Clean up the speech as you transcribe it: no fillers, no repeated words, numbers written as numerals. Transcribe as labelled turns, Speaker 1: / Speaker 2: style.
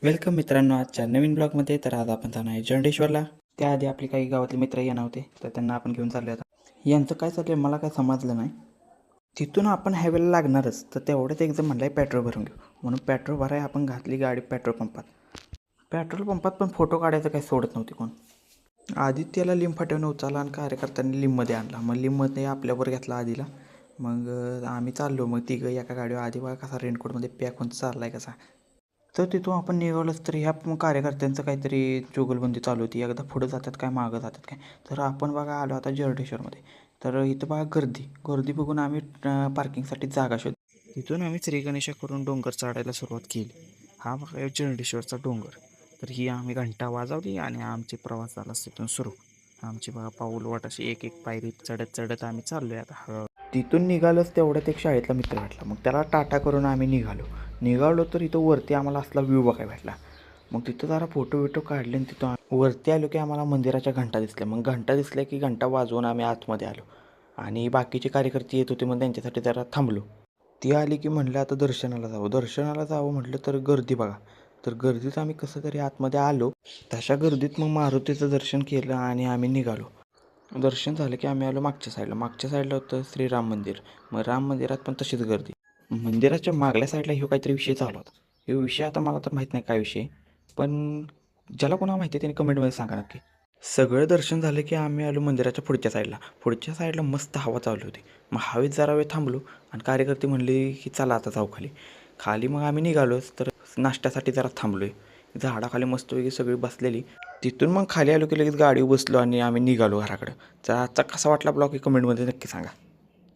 Speaker 1: Welcome मित्रांनो आजच्या नवीन ब्लॉगमध्ये. तर आज आपण जाणार आहे जंडेश्वरला. त्याआधी आपले काही गावातले मित्र येणार होते, तर त्यांना आपण घेऊन चाललो आता. यांचं काय चाललं आहे मला काय समजलं नाही. तिथून आपण हायवेला लागणारच, तर तेवढंच एकदम म्हणलं आहे पेट्रोल भरून घेऊ म्हणून पेट्रोल भराय आपण घातली गाडी पेट्रोल पंपात. पेट्रोल पंपात पण फोटो काढायचं काही सोडत नव्हती कोण. आदित्यला लिंब फाट्यावर उचलला आणि कार्यकर्त्यांनी लिंबमध्ये आणला. मग लिंबमध्ये आपल्यावर घेतला आधीला. मग आम्ही चाललो. मग तिघं एका गाडीवर. आधी बघा कसा रेनकोटमध्ये पॅक होऊन चालला आहे कसा. तर तिथून आपण निघालोच तर ह्या कार्यकर्त्यांचं काहीतरी जुगलबंदी चालू होती. एकदा पुढं जातात काय मागं जातात काय. तर आपण बघा आलो आता जर्डेश्वरमध्ये. तर इथं बघा गर्दी बघून आम्ही पार्किंगसाठी जागा शोध. तिथून आम्ही श्री गणेशा करून डोंगर चढायला सुरुवात केली. हा बघा जर्डेश्वरचा डोंगर. तर ही आम्ही घंटा वाजवली आणि आमचे प्रवास झाला तिथून सुरू. आमची बघा पाऊल वाट अशी एक एक पायरी चढत चढत आम्ही चाललो आहे आता. तिथून निघालोच तेवढ्यात एक शाळेतला मित्र भेटला. मग त्याला टाटा करून आम्ही निघालो तर इथं वरती आम्हाला असला व्ह्यू बघायला भेटला. मग तिथं जरा फोटो बिटो काढले आणि तिथं वरती आलो की आम्हाला मंदिराच्या घंटा दिसल्या. मग घंटा दिसल्या की घंटा वाजवून आम्ही आतमध्ये आलो. आणि बाकीचे कार्यकर्ते येत होते मग त्यांच्यासाठी जरा थांबलो. ती आली की म्हणलं आता दर्शनाला जावं म्हटलं तर गर्दी बघा. तर गर्दीत आम्ही कसं तरी आतमध्ये आलो. तशा गर्दीत मग मारुतीचं दर्शन केलं आणि आम्ही निघालो. दर्शन झालं की आम्ही आलो मागच्या साईडला होतं श्रीराम मंदिर. मग राम मंदिरात पण तशीच गर्दी. मंदिराच्या मागल्या साईडला ह्यो काहीतरी विषय चालू होता. ह्यो विषय आता मला तर माहीत नाही काय विषय, पण ज्याला कोणाला माहिती आहे त्याने कमेंटमध्ये सांगा नक्की. सगळं दर्शन झालं की आम्ही आलो मंदिराच्या पुढच्या साईडला मस्त हवा चालू होती. मग हवेत जरा वेळ थांबलो आणि कार्यकर्ते म्हणले की चला आता जाऊ खाली मग आम्ही निघालोच. तर नाश्त्यासाठी जरा थांबलो आहे. झाडाखाली मस्तपैकी सगळी बसलेली. तिथून मग खाली आलो की लगेच गाडीवर बसलो आणि आम्ही निघालो घराकडं. तर आजचा कसा वाटला ब्लॉग हे कमेंटमध्ये नक्की सांगा.